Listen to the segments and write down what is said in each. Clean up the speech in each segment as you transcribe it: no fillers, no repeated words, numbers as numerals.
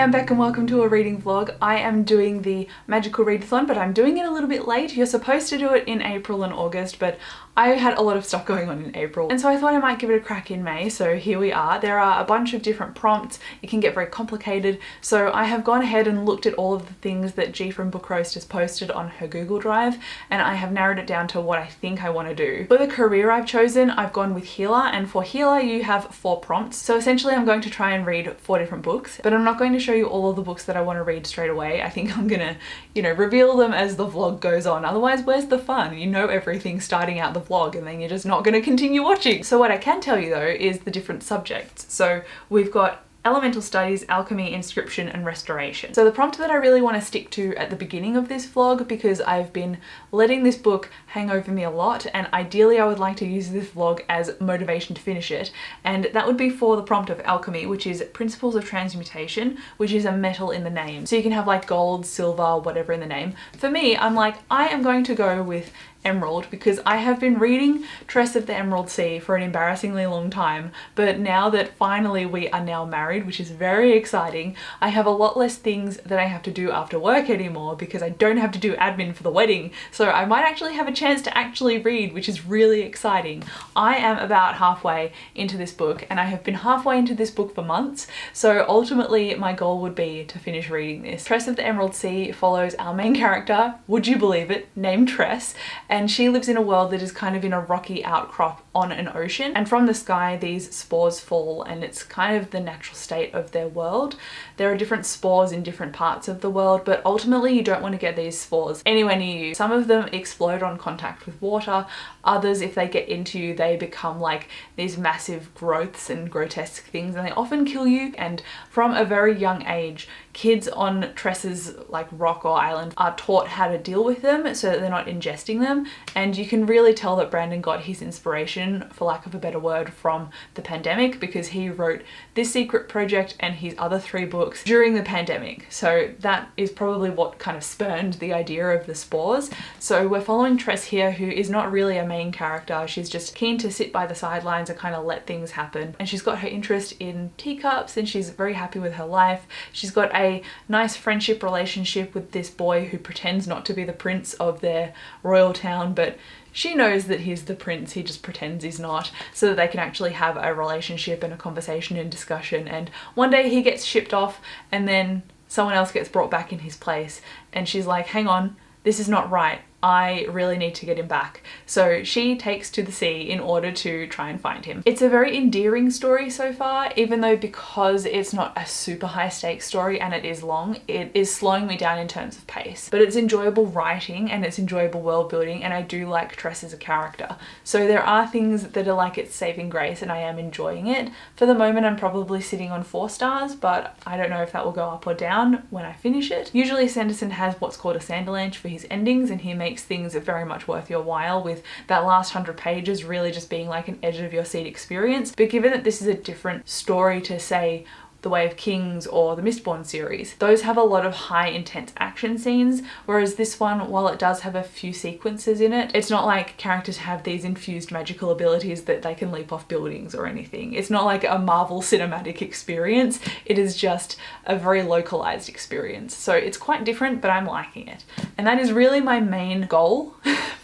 I'm Beck and welcome to a reading vlog. I am doing the magical readathon, but I'm doing it a little bit late. You're supposed to do it in April and August, but I had a lot of stuff going on in April, and so I thought I might give it a crack in May, so here we are. There are a bunch of different prompts. It can get very complicated, so I have gone ahead and looked at all of the things that G from Book Roast has posted on her Google Drive, and I have narrowed it down to what I think I want to do. For the career I've chosen, I've gone with healer, and for healer you have 4 prompts. So essentially I'm going to try and read 4 different books, but I'm not going to show you all of the books that I want to read straight away. I think I'm gonna, reveal them as the vlog goes on. Otherwise, where's the fun? You know everything starting out the vlog and then you're just not going to continue watching. So what I can tell you though is the different subjects. So we've got Elemental Studies, Alchemy, Inscription, and Restoration. So the prompt that I really want to stick to at the beginning of this vlog, because I've been letting this book hang over me a lot, and ideally I would like to use this vlog as motivation to finish it, and that would be for the prompt of Alchemy, which is Principles of Transmutation, which is a metal in the name. So you can have like gold, silver, whatever in the name. For me, I'm like, I am going to go with Emerald because I have been reading Tress of the Emerald Sea for an embarrassingly long time, but now that finally we are now married, which is very exciting, I have a lot less things that I have to do after work anymore because I don't have to do admin for the wedding, so I might actually have a chance to actually read, which is really exciting. I am about halfway into this book, and I have been halfway into this book for months, so ultimately my goal would be to finish reading this. Tress of the Emerald Sea follows our main character, would you believe it, named Tress, and she lives in a world that is kind of in a rocky outcrop on an ocean, and from the sky these spores fall, and it's kind of the natural state of their world. There are different spores in different parts of the world, but ultimately you don't want to get these spores anywhere near you. Some of them explode on contact with water, others, if they get into you, they become like these massive growths and grotesque things, and they often kill you. And from a very young age, kids on Tress's like rock or island are taught how to deal with them so that they're not ingesting them, and you can really tell that Brandon got his inspiration, for lack of a better word, from the pandemic, because he wrote this secret project and his other 3 books during the pandemic. So that is probably what kind of spurned the idea of the spores. So we're following Tress here, who is not really a main character. She's just keen to sit by the sidelines and kind of let things happen, and she's got her interest in teacups and she's very happy with her life. She's got a nice friendship relationship with this boy who pretends not to be the prince of their royal town, but she knows that he's the prince, he just pretends he's not, so that they can actually have a relationship and a conversation and discussion. And one day he gets shipped off and then someone else gets brought back in his place, and she's like, hang on, this is not right. I really need to get him back. So she takes to the sea in order to try and find him. It's a very endearing story so far, even though because it's not a super high stakes story and it is long, it is slowing me down in terms of pace. But it's enjoyable writing and it's enjoyable world building, and I do like Tress as a character. So there are things that are like its saving grace and I am enjoying it. For the moment I'm probably sitting on 4 stars, but I don't know if that will go up or down when I finish it. Usually Sanderson has what's called a Sanderlanche for his endings, and he makes things very much worth your while, with that last 100 pages really just being like an edge of your seat experience. But given that this is a different story to, say, The Way of Kings or the Mistborn series, those have a lot of high intense action scenes, whereas this one, while it does have a few sequences in it, it's not like characters have these infused magical abilities that they can leap off buildings or anything. It's not like a Marvel cinematic experience, it is just a very localized experience. So it's quite different, but I'm liking it. And that is really my main goal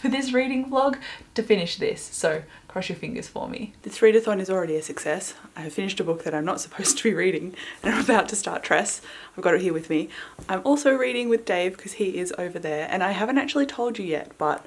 for this reading vlog, to finish this. So cross your fingers for me. This readathon is already a success. I have finished a book that I'm not supposed to be reading, and I'm about to start Tress. I've got it here with me. I'm also reading with Dave because he is over there, and I haven't actually told you yet, but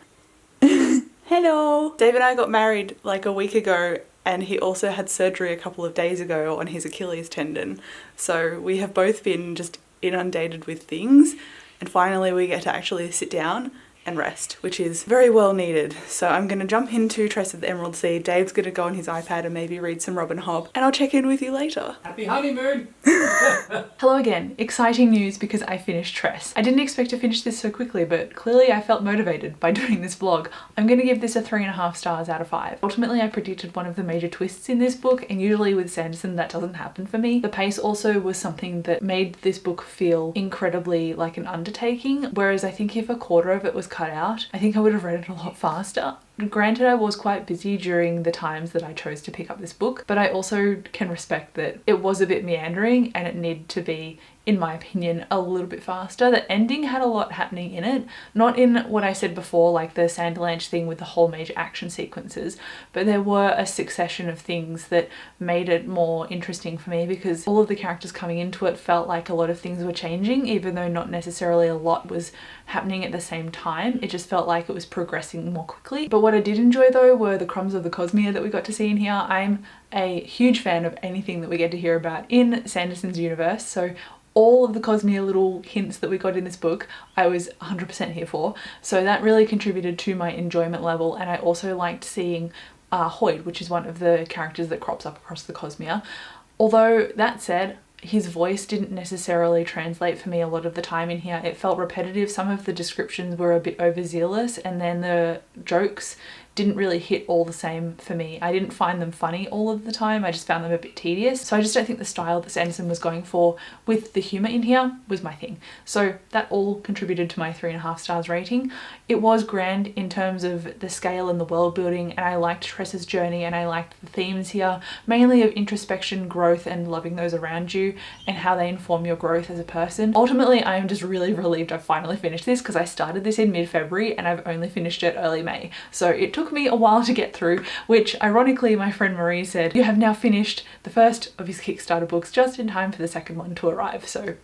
hello! Dave and I got married like a week ago, and he also had surgery a couple of days ago on his Achilles tendon. So we have both been just inundated with things, and finally we get to actually sit down and rest, which is very well needed. So I'm gonna jump into Tress of the Emerald Sea. Dave's gonna go on his iPad and maybe read some Robin Hobb, and I'll check in with you later. Happy honeymoon! Hello again. Exciting news because I finished Tress. I didn't expect to finish this so quickly, but clearly I felt motivated by doing this vlog. I'm gonna give this a 3.5 stars out of 5. Ultimately, I predicted one of the major twists in this book, and usually with Sanderson that doesn't happen for me. The pace also was something that made this book feel incredibly like an undertaking, whereas I think if a quarter of it was cut out, I think I would have read it a lot faster. Granted, I was quite busy during the times that I chose to pick up this book, but I also can respect that it was a bit meandering and it needed to be, in my opinion, a little bit faster. The ending had a lot happening in it, not in what I said before, like the Sanderlanche thing with the whole major action sequences, but there were a succession of things that made it more interesting for me because all of the characters coming into it felt like a lot of things were changing, even though not necessarily a lot was happening at the same time. It just felt like it was progressing more quickly. But what I did enjoy though were the crumbs of the Cosmere that we got to see in here. I'm a huge fan of anything that we get to hear about in Sanderson's universe, so all of the Cosmere little hints that we got in this book, I was 100% here for. So that really contributed to my enjoyment level, and I also liked seeing Hoyd, which is one of the characters that crops up across the Cosmere. Although, that said, his voice didn't necessarily translate for me a lot of the time in here. It felt repetitive. Some of the descriptions were a bit overzealous, and then the jokes didn't really hit all the same for me. I didn't find them funny all of the time. I just found them a bit tedious. So I just don't think the style that Sanderson was going for with the humour in here was my thing. So that all contributed to my 3.5 stars rating. It was grand in terms of the scale and the world building, and I liked Tressa's journey and I liked the themes here, mainly of introspection, growth, and loving those around you and how they inform your growth as a person. Ultimately, I am just really relieved I've finally finished this because I started this in mid-February and I've only finished it early May. So it took me a while to get through, which ironically my friend Marie said, you have now finished the first of his Kickstarter books just in time for the second one to arrive. So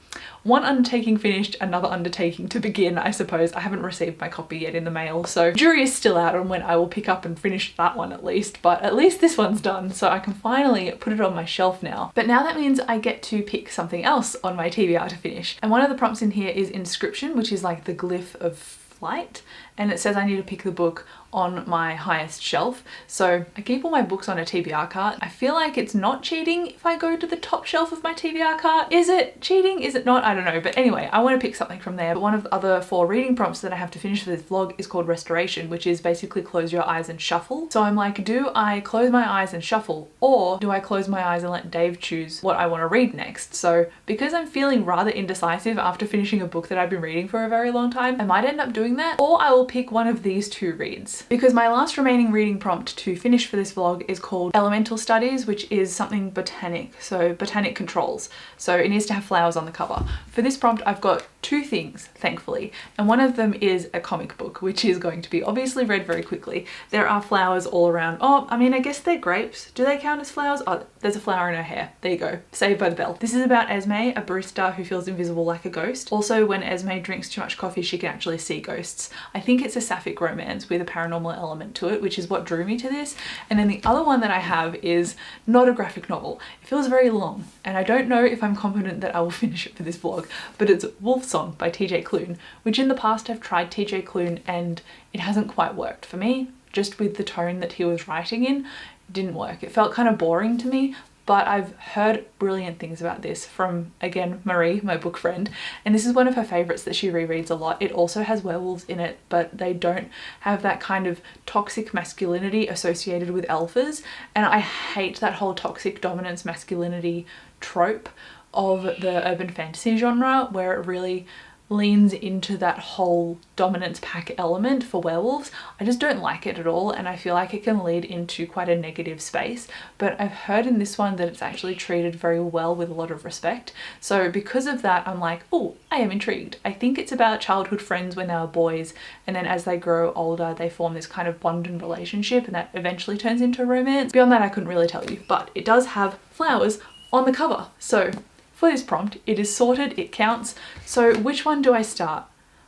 one undertaking finished, another undertaking to begin, I suppose. I haven't received my copy yet in the mail, so jury is still out on when I will pick up and finish that one at least, but at least this one's done, so I can finally put it on my shelf now. But now that means I get to pick something else on my TBR to finish. And one of the prompts in here is inscription, which is like the glyph of flight, and it says I need to pick the book on my highest shelf. So I keep all my books on a TBR cart. I feel like it's not cheating if I go to the top shelf of my TBR cart. Is it cheating? Is it not? I don't know. But anyway, I want to pick something from there. But one of the other 4 reading prompts that I have to finish for this vlog is called Restoration, which is basically close your eyes and shuffle. So I'm like, do I close my eyes and shuffle, or do I close my eyes and let Dave choose what I want to read next? So because I'm feeling rather indecisive after finishing a book that I've been reading for a very long time, I might end up doing that, or I will pick one of these 2 reads. Because my last remaining reading prompt to finish for this vlog is called Elemental Studies, which is something botanic, so botanic controls. So it needs to have flowers on the cover. For this prompt, I've got 2 things, thankfully, and one of them is a comic book, which is going to be obviously read very quickly. There are flowers all around. Oh, I mean, I guess they're grapes. Do they count as flowers? Oh, there's a flower in her hair. There you go. Saved by the bell. This is about Esme, a barista who feels invisible like a ghost. Also, when Esme drinks too much coffee, she can actually see ghosts. I think it's a sapphic romance with a paranormal element to it, which is what drew me to this. And then the other one that I have is not a graphic novel. It feels very long, and I don't know if I'm confident that I will finish it for this vlog, but it's Wolf Song by TJ Klune, which in the past I've tried TJ Klune and it hasn't quite worked for me. Just with the tone that he was writing in, it didn't work. It felt kind of boring to me, but I've heard brilliant things about this from, again, Marie, my book friend, and this is one of her favourites that she rereads a lot. It also has werewolves in it, but they don't have that kind of toxic masculinity associated with alphas, and I hate that whole toxic dominance masculinity trope of the urban fantasy genre, where it really leans into that whole dominance pack element for werewolves. I just don't like it at all, and I feel like it can lead into quite a negative space, but I've heard in this one that it's actually treated very well with a lot of respect. So because of that, I'm like, oh, I am intrigued. I think it's about childhood friends when they were boys, and then as they grow older they form this kind of bond and relationship, and that eventually turns into romance. Beyond that I couldn't really tell you, but it does have flowers on the cover. So for this prompt, it is sorted, it counts. So which one do I start?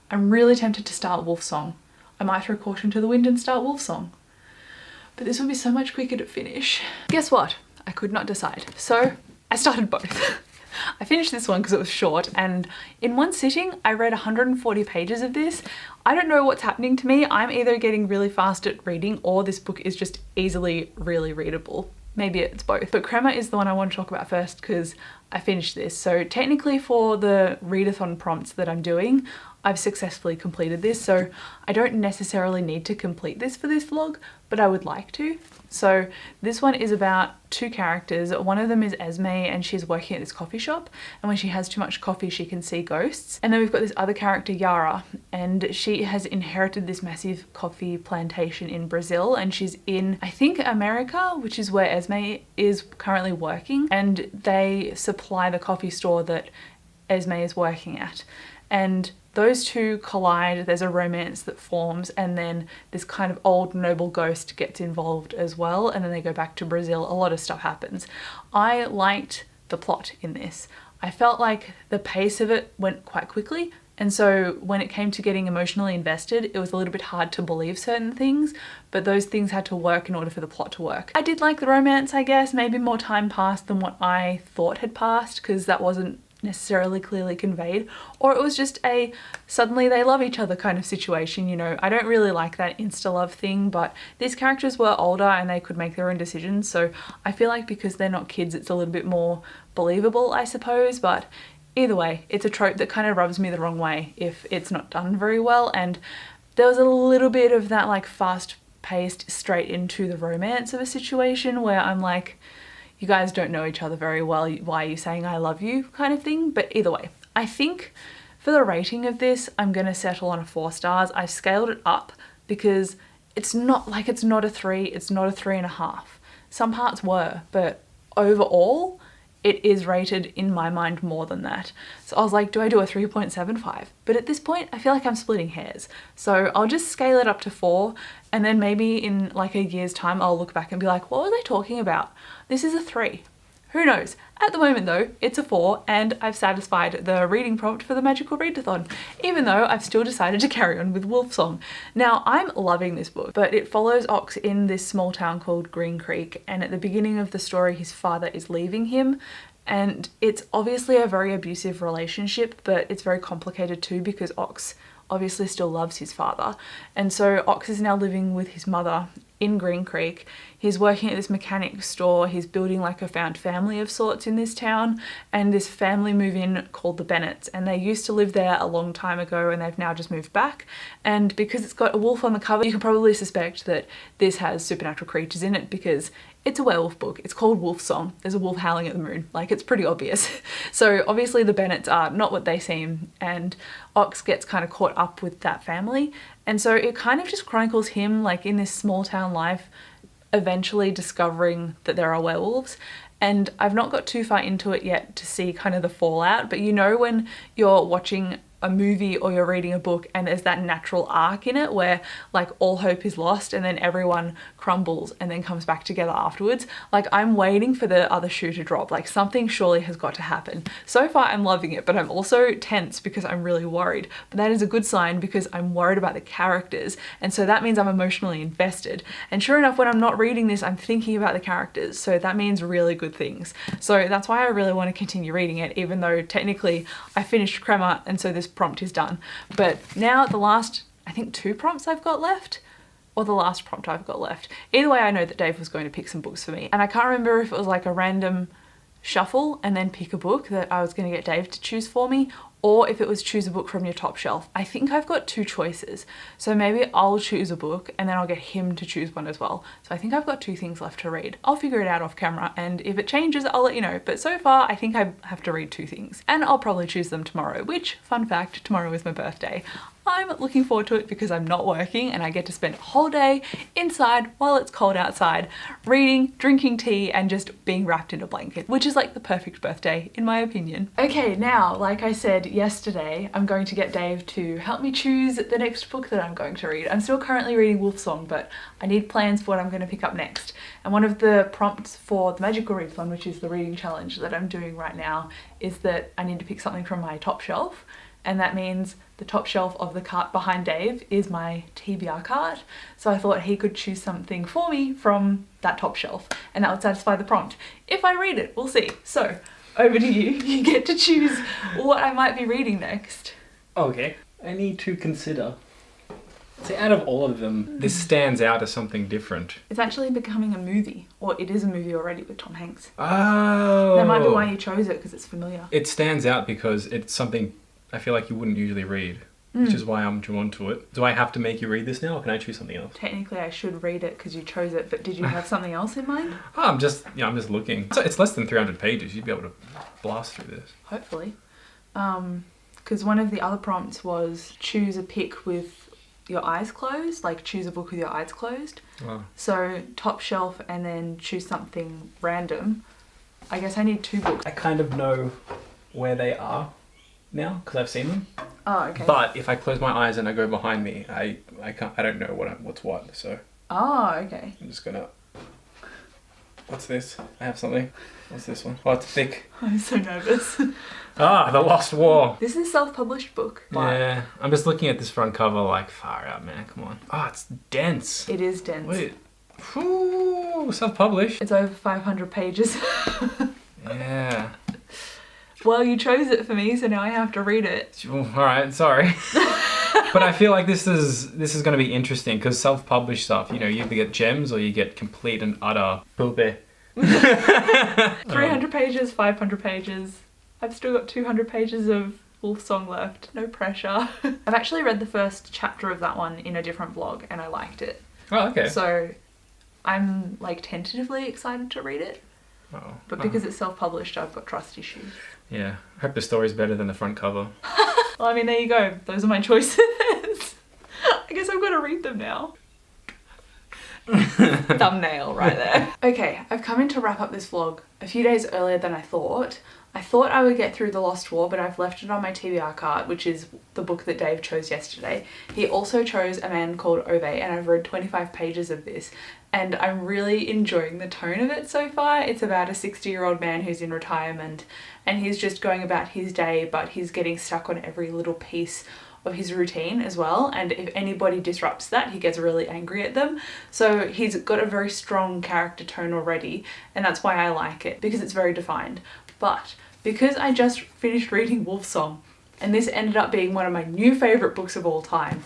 I'm really tempted to start Wolf Song. I might throw caution to the wind and start Wolf Song, but this would be so much quicker to finish. Guess what? I could not decide. So I started both. I finished this one because it was short, and in one sitting I read 140 pages of this. I don't know what's happening to me. I'm either getting really fast at reading, or this book is just easily really readable. Maybe it's both. But Crema is the one I want to talk about first because I finished this. So technically for the readathon prompts that I'm doing, I've successfully completed this, so I don't necessarily need to complete this for this vlog, but I would like to. So this one is about two characters. One of them is Esme, and she's working at this coffee shop, and when she has too much coffee she can see ghosts. And then we've got this other character, Yara, and she has inherited this massive coffee plantation in Brazil, and she's in, I think, America, which is where Esme is currently working, and they supply the coffee store that Esme is working at. And those two collide, there's a romance that forms, and then this kind of old noble ghost gets involved as well, and then they go back to Brazil. A lot of stuff happens. I liked the plot in this. I felt like the pace of it went quite quickly, and so when it came to getting emotionally invested, it was a little bit hard to believe certain things, but those things had to work in order for the plot to work. I did like the romance, I guess. Maybe more time passed than what I thought had passed, because that wasn't necessarily clearly conveyed, or it was just a suddenly they love each other kind of situation, you know. I don't really like that insta love thing, but these characters were older and they could make their own decisions, so I feel like because they're not kids it's a little bit more believable, I suppose. But either way, it's a trope that kind of rubs me the wrong way if it's not done very well, and there was a little bit of that like fast paced straight into the romance of a situation where I'm like, you guys don't know each other very well, why are you saying I love you kind of thing. But either way, I think for the rating of this, I'm gonna settle on a 4 stars. I've scaled it up because it's not a 3, it's not a 3.5. Some parts were, but overall, it is rated in my mind more than that. So I was like, do I do a 3.75? But at this point, I feel like I'm splitting hairs. So I'll just scale it up to 4, and then maybe in like a year's time, I'll look back and be like, what were they talking about? This is a 3. Who knows? At the moment though, it's a 4, and I've satisfied the reading prompt for the Magical Readathon, even though I've still decided to carry on with Wolfsong. Now, I'm loving this book, but it follows Ox in this small town called Green Creek, and at the beginning of the story, his father is leaving him, and it's obviously a very abusive relationship, but it's very complicated too because Ox obviously still loves his father. And so Ox is now living with his mother in Green Creek. He's working at this mechanic store. He's building like a found family of sorts in this town, and this family move in called the Bennetts, and they used to live there a long time ago and they've now just moved back. And because it's got a wolf on the cover, you can probably suspect that this has supernatural creatures in it because it's a werewolf book. It's called Wolfsong. There's a wolf howling at the moon. Like, it's pretty obvious. So obviously the Bennetts are not what they seem, and Ox gets kind of caught up with that family. And so it kind of just chronicles him like in this small town life, eventually discovering that there are werewolves. And I've not got too far into it yet to see kind of the fallout, but you know when you're watching a movie or you're reading a book and there's that natural arc in it where like all hope is lost and then everyone crumbles and then comes back together afterwards. Like, I'm waiting for the other shoe to drop. Like, something surely has got to happen. So far I'm loving it, but I'm also tense because I'm really worried. But that is a good sign because I'm worried about the characters, and so that means I'm emotionally invested. And sure enough, when I'm not reading this, I'm thinking about the characters, so that means really good things. So that's why I really want to continue reading it, even though technically I finished Crema and so this prompt is done. But now the last, I think 2 prompts I've got left, or the last prompt I've got left. Either way, I know that Dave was going to pick some books for me, and I can't remember if it was like a random shuffle and then pick a book that I was going to get Dave to choose for me, or if it was choose a book from your top shelf. I think I've got 2 choices, so maybe I'll choose a book and then I'll get him to choose one as well. So I think I've got 2 things left to read. I'll figure it out off camera, and if it changes I'll let you know, but so far I think I have to read 2 things, and I'll probably choose them tomorrow, which, fun fact, tomorrow is my birthday. I'm looking forward to it because I'm not working and I get to spend a whole day inside while it's cold outside, reading, drinking tea, and just being wrapped in a blanket, which is like the perfect birthday in my opinion. Okay, now, like I said yesterday, I'm going to get Dave to help me choose the next book that I'm going to read. I'm still currently reading Wolfsong, but I need plans for what I'm going to pick up next. And one of the prompts for the Magical Readathon, which is the reading challenge that I'm doing right now, is that I need to pick something from my top shelf. And that means the top shelf of the cart behind Dave is my TBR cart. So I thought he could choose something for me from that top shelf, and that would satisfy the prompt. If I read it, we'll see. So over to you. You get to choose what I might be reading next. Okay. I need to consider. See, out of all of them, this stands out as something different. It's actually becoming a movie, or it is a movie already with Tom Hanks. Oh! That might be why you chose it, because it's familiar. It stands out because it's something I feel like you wouldn't usually read. which is why I'm drawn to it. Do I have to make you read this now, or can I choose something else? Technically, I should read it because you chose it, but did you have something else in mind? Oh, I'm just looking. So it's less than 300 pages. You'd be able to blast through this. Hopefully. Because one of the other prompts was choose a pick with your eyes closed, like choose a book with your eyes closed. Wow. So top shelf and then choose something random. I guess I need 2 books. I kind of know where they are now because I've seen them. Oh, okay. But if I close my eyes and I go behind me, I don't know what's what. So Oh, okay. I'm just gonna. What's this? I have something. What's this one? Oh, it's thick. I'm so nervous. Ah, The Lost War. This is a self-published book. But Yeah, I'm just looking at this front cover like, far out, man, come on. Oh, it's dense. it is dense. Wait. Ooh, self-published. It's over 500 pages. Yeah. Well, you chose it for me, so now I have to read it. All right, sorry. But I feel like this is going to be interesting because self-published stuff, you either get gems or you get complete and utter poopy. 300 pages, 500 pages. I've still got 200 pages of Wolfsong left. No pressure. I've actually read the first chapter of that one in a different vlog and I liked it. Oh, okay. So I'm like tentatively excited to read it. Oh. But because it's self-published, I've got trust issues. Yeah, I hope the story's better than the front cover. Well, I mean, there you go. Those are my choices. I guess I've got to read them now. Thumbnail right there. Okay, I've come in to wrap up this vlog a few days earlier than I thought. I thought I would get through The Lost War, but I've left it on my TBR cart, which is the book that Dave chose yesterday. He also chose A Man Called Ove, and I've read 25 pages of this, and I'm really enjoying the tone of it so far. It's about a 60-year-old man who's in retirement, and he's just going about his day, but he's getting stuck on every little piece of his routine as well, and if anybody disrupts that, he gets really angry at them. So he's got a very strong character tone already, and that's why I like it, because it's very defined. But because I just finished reading Wolfsong, and this ended up being one of my new favourite books of all time,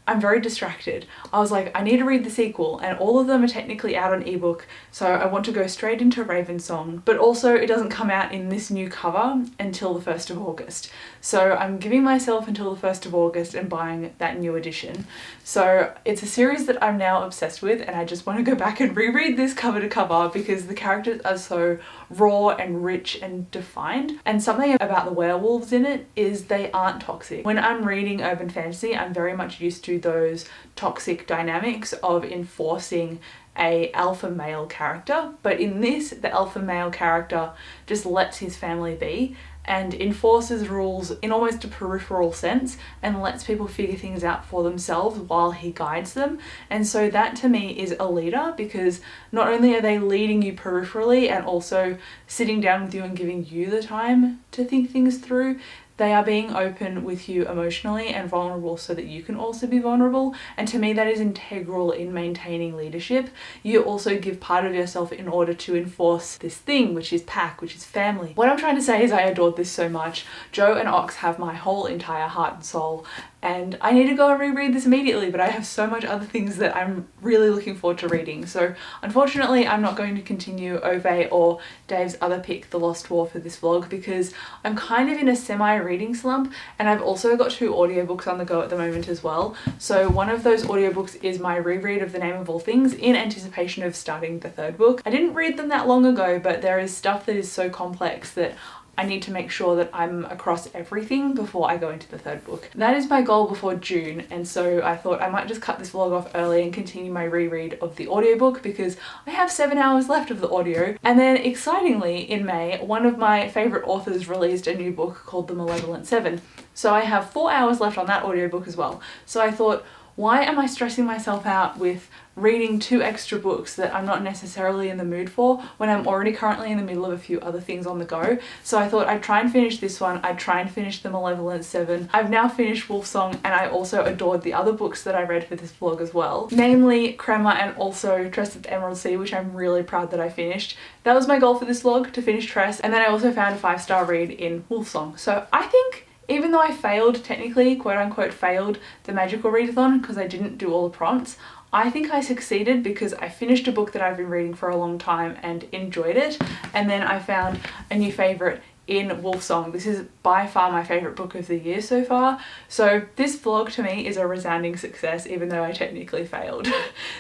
I'm very distracted. I was like, I need to read the sequel, and all of them are technically out on ebook, so I want to go straight into Ravensong, but also it doesn't come out in this new cover until the 1st of August. So I'm giving myself until the 1st of August and buying that new edition. So it's a series that I'm now obsessed with, and I just want to go back and reread this cover to cover because the characters are so raw and rich and defined. And something about the werewolves in it is they aren't toxic. When I'm reading urban fantasy, I'm very much used to those toxic dynamics of enforcing a alpha male character, but in this, the alpha male character just lets his family be and enforces rules in almost a peripheral sense and lets people figure things out for themselves while he guides them. And so that to me is a leader, because not only are they leading you peripherally and also sitting down with you and giving you the time to think things through, they are being open with you emotionally and vulnerable so that you can also be vulnerable. And to me, that is integral in maintaining leadership. You also give part of yourself in order to enforce this thing, which is pack, which is family. What I'm trying to say is I adored this so much. Joe and Ox have my whole entire heart and soul, and I need to go and reread this immediately, but I have so much other things that I'm really looking forward to reading. So unfortunately, I'm not going to continue Ove or Dave's other pick, The Lost War, for this vlog because I'm kind of in a semi-reading slump, and I've also got 2 audiobooks on the go at the moment as well. So one of those audiobooks is my reread of The Name of All Things in anticipation of starting the 3rd book. I didn't read them that long ago, but there is stuff that is so complex that I need to make sure that I'm across everything before I go into the 3rd book. That is my goal before June, and so I thought I might just cut this vlog off early and continue my reread of the audiobook because I have 7 hours left of the audio. And then excitingly in May, one of my favourite authors released a new book called The Malevolent 7. So I have 4 hours left on that audiobook as well. So I thought, why am I stressing myself out with reading 2 extra books that I'm not necessarily in the mood for when I'm already currently in the middle of a few other things on the go? So I thought I'd try and finish this one, I'd try and finish The Malevolent 7. I've now finished Wolfsong, and I also adored the other books that I read for this vlog as well. Namely Crema and also Tress of the Emerald Sea, which I'm really proud that I finished. That was my goal for this vlog, to finish Tress, and then I also found a 5-star read in Wolfsong. So I think even though I failed, technically, quote unquote failed, the magical readathon because I didn't do all the prompts, I think I succeeded because I finished a book that I've been reading for a long time and enjoyed it, and then I found a new favourite in Wolfsong. This is by far my favourite book of the year so far. So this vlog to me is a resounding success, even though I technically failed.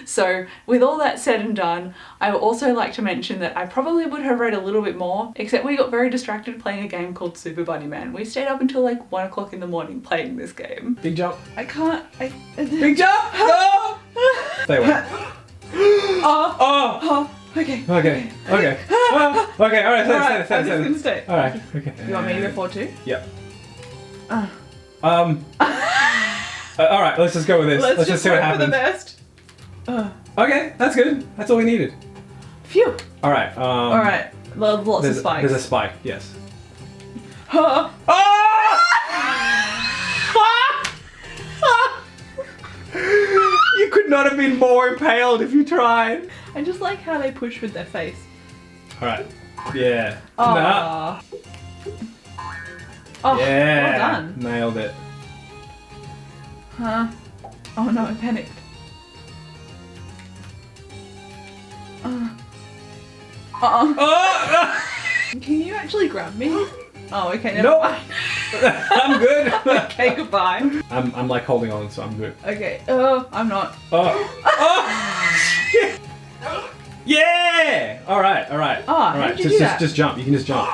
So with all that said and done, I would also like to mention that I probably would have read a little bit more, except we got very distracted playing a game called Super Bunny Man. We stayed up until like 1 o'clock in the morning playing this game. Big jump. I can't, Big jump! No! Stay away. Oh! Okay. Okay. Okay. Okay, alright, Alright, stay. I'm just gonna stay. Alright, okay. You want me to go forward too? Yep. Alright, let's just go with this. Let's just see what happens. For the best. Okay, that's good. That's all we needed. Phew. Alright, Alright. Lots of spikes. There's a spike, yes. Oh! You could not have been more impaled if you tried. I just like how they push with their face. Alright. Yeah. Nah. Oh, Yeah. well done. Nailed it. Huh? Oh no, I panicked. Oh! Can you actually grab me? Oh, okay, never No. mind. I'm good. Okay, goodbye. I'm like holding on, so I'm good. Okay, I'm not. Oh. Oh. Yeah! Alright. Oh, Alright, how'd you do that? just jump. You can just jump.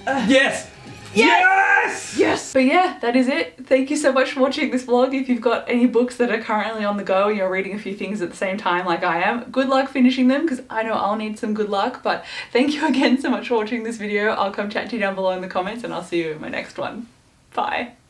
Yes! Yes! Yes! But yeah, that is it. Thank you so much for watching this vlog. If you've got any books that are currently on the go and you're reading a few things at the same time like I am, good luck finishing them, because I know I'll need some good luck. But thank you again so much for watching this video. I'll come chat to you down below in the comments, and I'll see you in my next one. Bye.